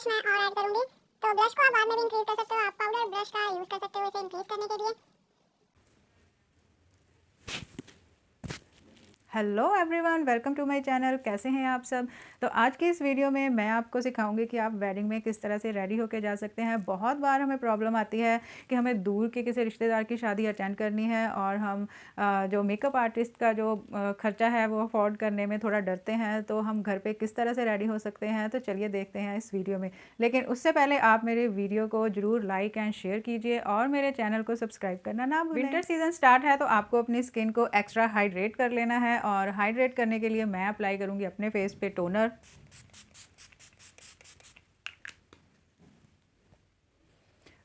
Blush मैं और add करूंगी। तो ब्लश को आप बाद में भी इंक्रीज कर सकते हो, आप पाउडर ब्रश का यूज कर सकते हो इसे इंक्रीज करने के लिए। Hello everyone, welcome to my channel. कैसे हैं आप सब। तो आज की इस वीडियो में मैं आपको सिखाऊंगी कि आप वेडिंग में किस तरह से रेडी होकर जा सकते हैं। बहुत बार हमें प्रॉब्लम आती है कि हमें दूर के किसी रिश्तेदार की शादी अटेंड करनी है और हम जो मेकअप आर्टिस्ट का जो खर्चा है वो अफोर्ड करने में थोड़ा डरते हैं। तो हम घर पे किस तरह से रेडी हो सकते हैं, तो चलिए देखते हैं इस वीडियो में। लेकिन उससे पहले आप मेरे वीडियो को ज़रूर लाइक एंड शेयर कीजिए और मेरे चैनल को सब्सक्राइब करना ना भूलें। विंटर सीजन स्टार्ट है तो आपको अपनी स्किन को एक्स्ट्रा हाइड्रेट कर लेना है और हाइड्रेट करने के लिए मैं अप्लाई करूंगी अपने फेस पे टोनर।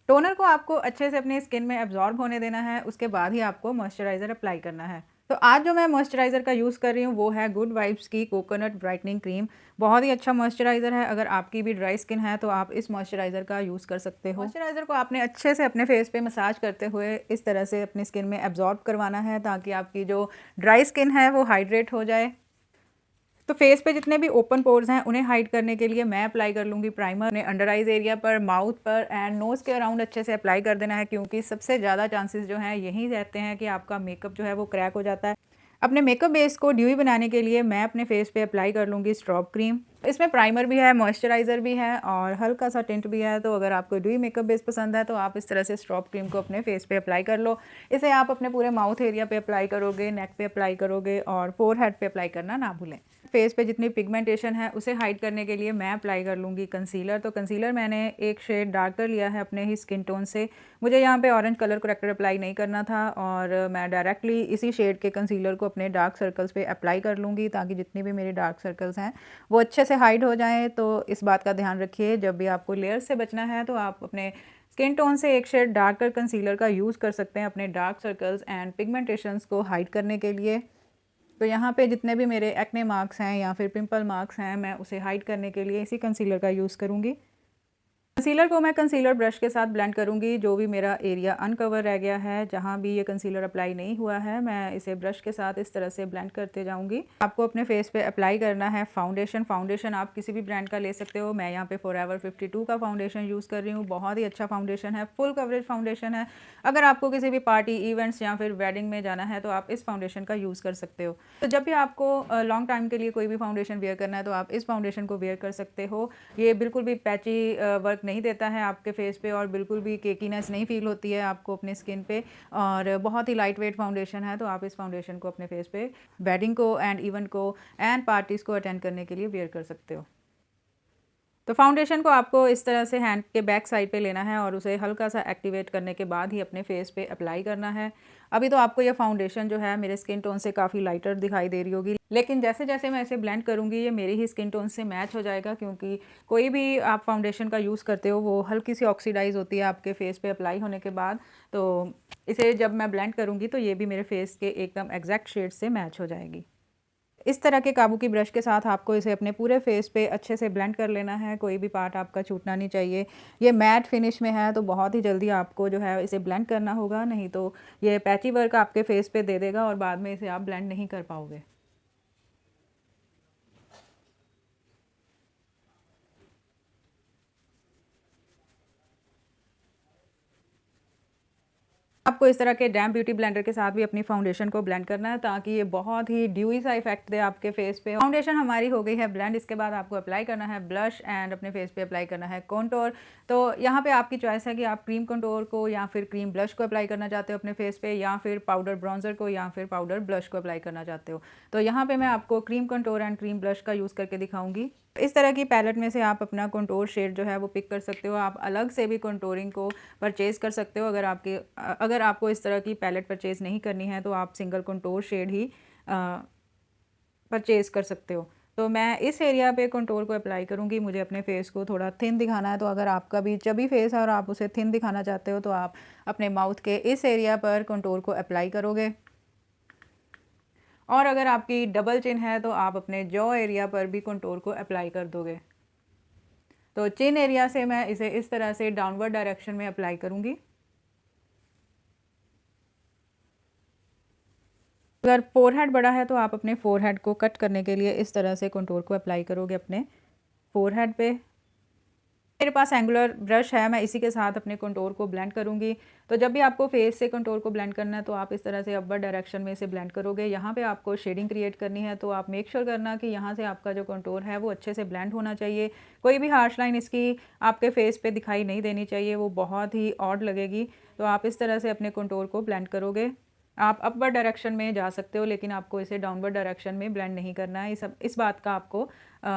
टोनर को आपको अच्छे से अपनी स्किन में एब्जॉर्ब होने देना है, उसके बाद ही आपको मॉइस्चराइज़र अप्लाई करना है। तो आज जो मैं मॉइस्चराइज़र का यूज़ कर रही हूँ वो है गुड वाइब्स की कोकोनट ब्राइटनिंग क्रीम। बहुत ही अच्छा मॉइस्चराइज़र है। अगर आपकी भी ड्राई स्किन है तो आप इस मॉइस्चराइज़र का यूज़ कर सकते हो। मॉइस्चराइज़र को आपने अच्छे से अपने फेस पे मसाज करते हुए इस तरह से अपनी स्किन में एब्जॉर्ब करवाना है ताकि आपकी जो ड्राई स्किन है वो हाइड्रेट हो जाए। तो फेस पे जितने भी ओपन पोर्स हैं उन्हें हाइड करने के लिए मैं अप्लाई कर लूँगी प्राइमर। अपने अंडर आइज एरिया पर, माउथ पर एंड नोज़ के अराउंड अच्छे से अप्लाई कर देना है, क्योंकि सबसे ज़्यादा चांसेस जो हैं यही रहते हैं कि आपका मेकअप जो है वो क्रैक हो जाता है। अपने मेकअप बेस को ड्यूई बनाने के लिए मैं अपने फेस पे अप्लाई कर लूँगी स्ट्रॉब क्रीम। इसमें प्राइमर भी है, मॉइस्चराइज़र भी है और हल्का सा टिंट भी है। तो अगर आपको ड्यूई मेकअप बेस पसंद है तो आप इस तरह से स्ट्रॉब क्रीम को अपने फेस पे अप्लाई कर लो। इसे आप अपने पूरे माउथ एरिया पे अप्लाई करोगे, नेक पे अप्लाई करोगे और फोरहेड पे अप्लाई करना ना भूलें। फेस पे जितनी पिगमेंटेशन है उसे हाइड करने के लिए मैं अप्लाई कर लूँगी कंसीलर। तो कंसीलर मैंने एक शेड डार्कर लिया है अपने ही स्किन टोन से। मुझे यहाँ पे ऑरेंज कलर करेक्टर अप्लाई नहीं करना था और मैं डायरेक्टली इसी शेड के कंसीलर को अपने डार्क सर्कल्स पे अप्लाई कर लूँगी ताकि जितने भी मेरे डार्क सर्कल्स हैं वो अच्छे से हाइड हो जाएँ। तो इस बात का ध्यान रखिए, जब भी आपको लेयर से बचना है तो आप अपने स्किन टोन से एक शेड डार्कर कंसीलर का यूज़ कर सकते हैं अपने डार्क सर्कल्स एंड पिगमेंटेशंस को हाइड करने के लिए। तो यहाँ पे जितने भी मेरे एक्ने मार्क्स हैं या फिर पिंपल मार्क्स हैं, मैं उसे हाइड करने के लिए इसी कंसीलर का यूज़ करूँगी। कंसीलर को मैं कंसीलर ब्रश के साथ ब्लेंड करूंगी। जो भी मेरा एरिया अनकवर रह गया है, जहां भी ये कंसीलर अप्लाई नहीं हुआ है, मैं इसे ब्रश के साथ इस तरह से ब्लेंड करते जाऊंगी। आपको अपने फेस पे अप्लाई करना है फाउंडेशन। फाउंडेशन आप किसी भी ब्रांड का ले सकते हो। मैं यहाँ पे फॉरएवर 52 का फाउंडेशन यूज़ कर रही हूँ। बहुत ही अच्छा फाउंडेशन है, फुल कवरेज फाउंडेशन है। अगर आपको किसी भी पार्टी, इवेंट्स या फिर वेडिंग में जाना है तो आप इस फाउंडेशन का यूज़ कर सकते हो। तो जब भी आपको लॉन्ग टाइम के लिए कोई भी फाउंडेशन वेयर करना है तो आप इस फाउंडेशन को वेयर कर सकते हो। ये बिल्कुल भी पैची वर्क नहीं देता है आपके फेस पे और बिल्कुल भी केकीनेस नहीं फील होती है आपको अपने स्किन पे, और बहुत ही लाइट वेट फाउंडेशन है। तो आप इस फाउंडेशन को अपने फेस पे वेडिंग को एंड इवेंट को एंड पार्टीज़ को अटेंड करने के लिए वेयर कर सकते हो। तो फाउंडेशन को आपको इस तरह से हैंड के बैक साइड पे लेना है और उसे हल्का सा एक्टिवेट करने के बाद ही अपने फेस पे अप्लाई करना है। अभी तो आपको ये फाउंडेशन जो है मेरे स्किन टोन से काफ़ी लाइटर दिखाई दे रही होगी, लेकिन जैसे जैसे मैं इसे ब्लेंड करूँगी ये मेरी ही स्किन टोन से मैच हो जाएगा, क्योंकि कोई भी आप फाउंडेशन का यूज़ करते हो वो हल्की सी ऑक्सीडाइज होती है आपके फेस पे अप्लाई होने के बाद। तो इसे जब मैं ब्लेंड करूँगी तो ये भी मेरे फेस के एकदम एग्जैक्ट शेड से मैच हो जाएगी। इस तरह के काबू की ब्रश के साथ आपको इसे अपने पूरे फेस पे अच्छे से ब्लेंड कर लेना है। कोई भी पार्ट आपका छूटना नहीं चाहिए। ये मैट फिनिश में है तो बहुत ही जल्दी आपको जो है इसे ब्लेंड करना होगा, नहीं तो ये पैची वर्क आपके फेस पे दे देगा और बाद में इसे आप ब्लेंड नहीं कर पाओगे। आपको इस तरह के डैम ब्यूटी ब्लेंडर के साथ भी अपनी फाउंडेशन को ब्लेंड करना है ताकि ये बहुत ही ड्यूई सा इफेक्ट दे आपके फेस पे। फाउंडेशन हमारी हो गई है ब्लेंड। इसके बाद आपको अप्लाई करना है ब्लश एंड अपने फेस पे अप्लाई करना है कॉन्टोर। तो यहाँ पे आपकी चॉइस है कि आप क्रीम कॉन्टोर को या फिर क्रीम ब्लश को अप्लाई करना चाहते हो अपने फेस पे, या फिर पाउडर ब्राउन्जर को या फिर पाउडर ब्लश को अप्लाई करना चाहते हो। तो यहाँ पे मैं आपको cream contour and cream blush का यूज़ करके दिखाऊंगी। इस तरह की पैलेट में से आप अपना कंटूर शेड जो है वो पिक कर सकते हो। आप अलग से भी कंटूरिंग को परचेज़ कर सकते हो। अगर आपको इस तरह की पैलेट परचेज़ नहीं करनी है तो आप सिंगल कंटूर शेड ही परचेज़ कर सकते हो। तो मैं इस एरिया पे कंटूर को अप्लाई करूँगी। मुझे अपने फेस को थोड़ा थिन दिखाना है, तो अगर आपका भी चबी फेस है और आप उसे थिन दिखाना चाहते हो तो आप अपने माउथ के इस एरिया पर कंटूर को अप्लाई करोगे। और अगर आपकी डबल चिन है तो आप अपने जॉ एरिया पर भी कंटूर को अप्लाई कर दोगे। तो चिन एरिया से मैं इसे इस तरह से डाउनवर्ड डायरेक्शन में अप्लाई करूँगी। अगर फोरहेड बड़ा है तो आप अपने फोरहेड को कट करने के लिए इस तरह से कंटूर को अप्लाई करोगे अपने फोरहेड पे। मेरे पास एंगुलर ब्रश है, मैं इसी के साथ अपने कंटूर को ब्लेंड करूँगी। तो जब भी आपको फेस से कंटूर को ब्लेंड करना है तो आप इस तरह से अपवर्ड डायरेक्शन में इसे ब्लेंड करोगे। यहाँ पे आपको शेडिंग क्रिएट करनी है, तो आप मेक श्योर करना कि यहाँ से आपका जो कंटूर है वो अच्छे से ब्लेंड होना चाहिए। कोई भी हार्श लाइन इसकी आपके फेस पे दिखाई नहीं देनी चाहिए, वो बहुत ही ऑड लगेगी। तो आप इस तरह से अपने कंटूर को ब्लेंड करोगे। आप अपवर्ड डायरेक्शन में जा सकते हो, लेकिन आपको इसे डाउनवर्ड डायरेक्शन में ब्लेंड नहीं करना है। इस बात का आपको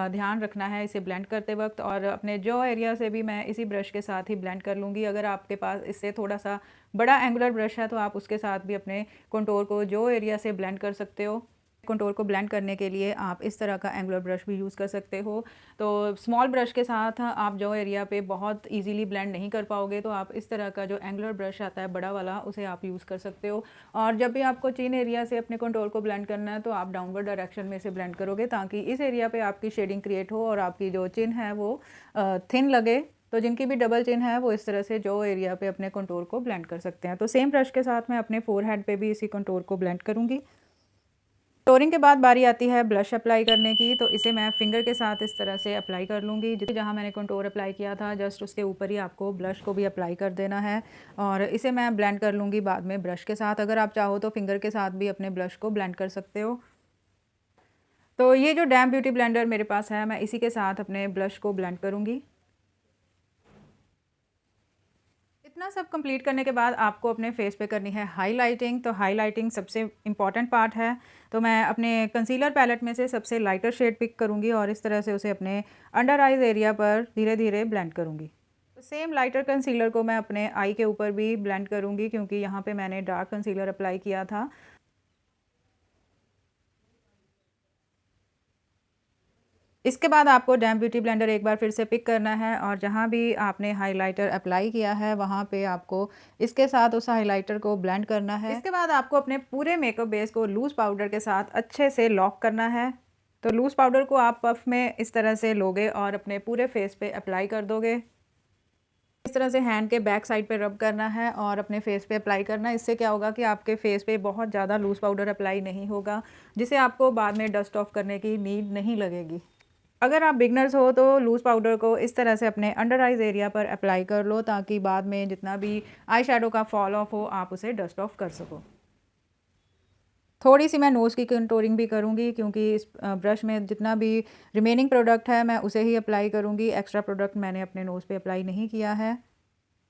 ध्यान रखना है इसे ब्लेंड करते वक्त। और अपने जॉ एरिया से भी मैं इसी ब्रश के साथ ही ब्लेंड कर लूँगी। अगर आपके पास इससे थोड़ा सा बड़ा एंगुलर ब्रश है तो आप उसके साथ भी अपने कंटूर को जॉ एरिया से ब्लेंड कर सकते हो। कंटूर को ब्लेंड करने के लिए आप इस तरह का एंगुलर ब्रश भी यूज़ कर सकते हो। तो स्मॉल ब्रश के साथ आप जॉ एरिया पे बहुत इजीली ब्लेंड नहीं कर पाओगे, तो आप इस तरह का जो एंगुलर ब्रश आता है बड़ा वाला, उसे आप यूज़ कर सकते हो। और जब भी आपको चिन एरिया से अपने कंटूर को ब्लेंड करना है तो आप डाउनवर्ड डायरेक्शन में से ब्लेंड करोगे, ताकि इस एरिया पे आपकी शेडिंग क्रिएट हो और आपकी जो चिन है वो थिन लगे। तो जिनकी भी डबल चिन है वो इस तरह से जॉ एरिया पे अपने कंटूर को ब्लेंड कर सकते हैं। तो सेम ब्रश के साथ मैं अपने फोरहेड पे भी इसी कंटूर को ब्लेंड करूँगी। टोरिंग के बाद बारी आती है ब्लश अप्लाई करने की। तो इसे मैं फिंगर के साथ इस तरह से अप्लाई कर लूँगी। जहाँ मैंने कंटूर अप्लाई किया था जस्ट उसके ऊपर ही आपको ब्लश को भी अप्लाई कर देना है, और इसे मैं ब्लेंड कर लूँगी बाद में ब्रश के साथ। अगर आप चाहो तो फिंगर के साथ भी अपने ब्लश को ब्लेंड कर सकते हो। तो ये जो डैम ब्यूटी ब्लेंडर मेरे पास है, मैं इसी के साथ अपने ब्लश को ब्लेंड करूँगी। इतना सब कंप्लीट करने के बाद आपको अपने फेस पे करनी है हाइलाइटिंग। तो हाइलाइटिंग सबसे इम्पॉर्टेंट पार्ट है। तो मैं अपने कंसीलर पैलेट में से सबसे लाइटर शेड पिक करूँगी और इस तरह से उसे अपने अंडर आइज एरिया पर धीरे धीरे ब्लेंड करूँगी। तो सेम लाइटर कंसीलर को मैं अपने आई के ऊपर भी ब्लेंड करूँगी, क्योंकि यहाँ पे मैंने डार्क कंसीलर अप्लाई किया था। इसके बाद आपको डैम ब्यूटी ब्लेंडर एक बार फिर से पिक करना है, और जहाँ भी आपने हाइलाइटर अप्लाई किया है वहाँ पे आपको इसके साथ उस हाइलाइटर को ब्लेंड करना है। इसके बाद आपको अपने पूरे मेकअप बेस को लूज़ पाउडर के साथ अच्छे से लॉक करना है। तो लूज़ पाउडर को आप पफ में इस तरह से लोगे और अपने पूरे फेस पे अप्लाई कर दोगे। इस तरह से हैंड के बैक साइड पे रब करना है और अपने फेस पे अप्लाई करना है। इससे क्या होगा कि आपके फेस पे बहुत ज़्यादा लूज़ पाउडर अप्लाई नहीं होगा, जिसे आपको बाद में डस्ट ऑफ करने की नीड नहीं लगेगी। अगर आप बिगनर्स हो तो लूज़ पाउडर को इस तरह से अपने अंडर आइज़ एरिया पर अप्लाई कर लो, ताकि बाद में जितना भी आई शैडो का फॉल ऑफ हो आप उसे डस्ट ऑफ कर सको। थोड़ी सी मैं नोज़ की कंटूरिंग भी करूँगी, क्योंकि इस ब्रश में जितना भी रिमेनिंग प्रोडक्ट है मैं उसे ही अप्लाई करूँगी। एक्स्ट्रा प्रोडक्ट मैंने अपने नोज़ पे अप्लाई नहीं किया है।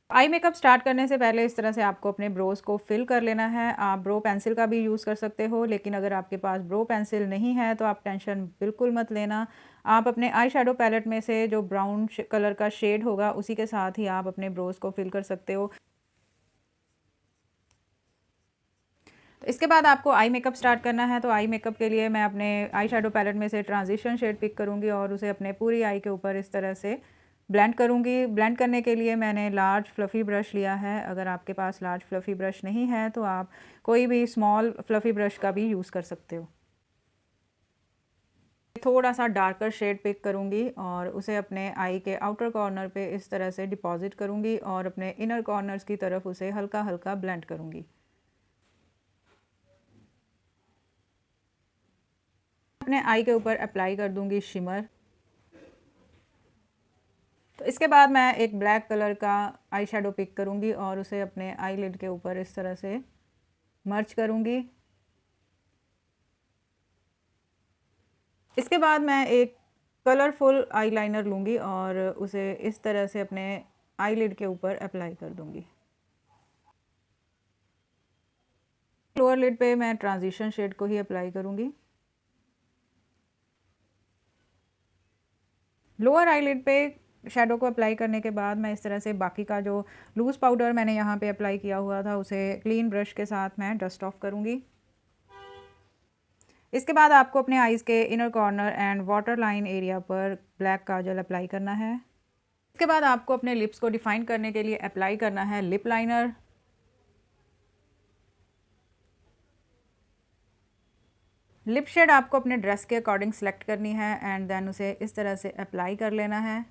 आई मेकअप स्टार्ट करने से पहले इस तरह से आपको अपने ब्रोज़ को फिल कर लेना है। आप ब्रो पेंसिल का भी यूज़ कर सकते हो, लेकिन अगर आपके पास ब्रो पेंसिल नहीं है तो आप टेंशन बिल्कुल मत लेना। आप अपने आई शैडो पैलेट में से जो ब्राउन कलर का शेड होगा उसी के साथ ही आप अपने ब्रोज़ को फिल कर सकते हो। तो इसके बाद आपको आई मेकअप स्टार्ट करना है। तो आई मेकअप के लिए मैं अपने आई शैडो पैलेट में से ट्रांजिशन शेड पिक करूँगी और उसे अपने पूरी आई के ऊपर इस तरह से ब्लेंड करूँगी। ब्लेंड करने के लिए मैंने लार्ज फ्लफ़ी ब्रश लिया है। अगर आपके पास लार्ज फ्लफ़ी ब्रश नहीं है तो आप कोई भी स्मॉल फ्लफ़ी ब्रश का भी यूज़ कर सकते हो। थोड़ा सा डार्कर शेड पिक करूँगी और उसे अपने आई के आउटर कॉर्नर पे इस तरह से डिपॉजिट करूँगी और अपने इनर कॉर्नर्स की तरफ उसे हल्का हल्का ब्लेंड करूँगी। अपने आई के ऊपर अप्लाई कर दूँगी शिमर। तो इसके बाद मैं एक ब्लैक कलर का आई शैडो पिक करूँगी और उसे अपने आई लिड के ऊपर इस तरह से मर्ज करूँगी। इसके बाद मैं एक कलरफुल आईलाइनर लूँगी और उसे इस तरह से अपने आई लिड के ऊपर अप्लाई कर दूँगी। लोअर लिड पे मैं ट्रांजिशन शेड को ही अप्लाई करूँगी। लोअर आईलिड पे शैडो को अप्लाई करने के बाद मैं इस तरह से बाकी का जो लूज़ पाउडर मैंने यहाँ पे अप्लाई किया हुआ था उसे क्लीन ब्रश के साथ मैं डस्ट ऑफ करूँगी। इसके बाद आपको अपने आईज़ के inner corner and water line area पर ब्लैक काजल अप्लाई करना है। इसके बाद आपको अपने लिप्स को डिफाइन करने के लिए अप्लाई करना है लिप लाइनर। लिप शेड आपको अपने ड्रेस के अकॉर्डिंग सेलेक्ट करनी है एंड देन उसे इस तरह से अप्लाई कर लेना है।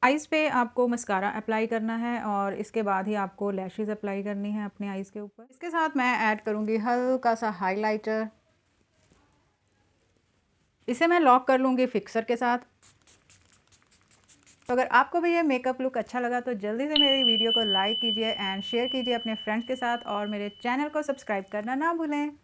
आइज़ पे आपको मस्कारा अप्लाई करना है और इसके बाद ही आपको लैशेज़ अप्लाई करनी है अपने आइज़ के ऊपर। इसके साथ मैं ऐड करूँगी हल्का सा हाइलाइटर। इसे मैं लॉक कर लूँगी फिक्सर के साथ। तो अगर आपको भी ये मेकअप लुक अच्छा लगा तो जल्दी से मेरी वीडियो को लाइक कीजिए एंड शेयर कीजिए अपने फ्रेंड्स के साथ और मेरे चैनल को सब्सक्राइब करना ना भूलें।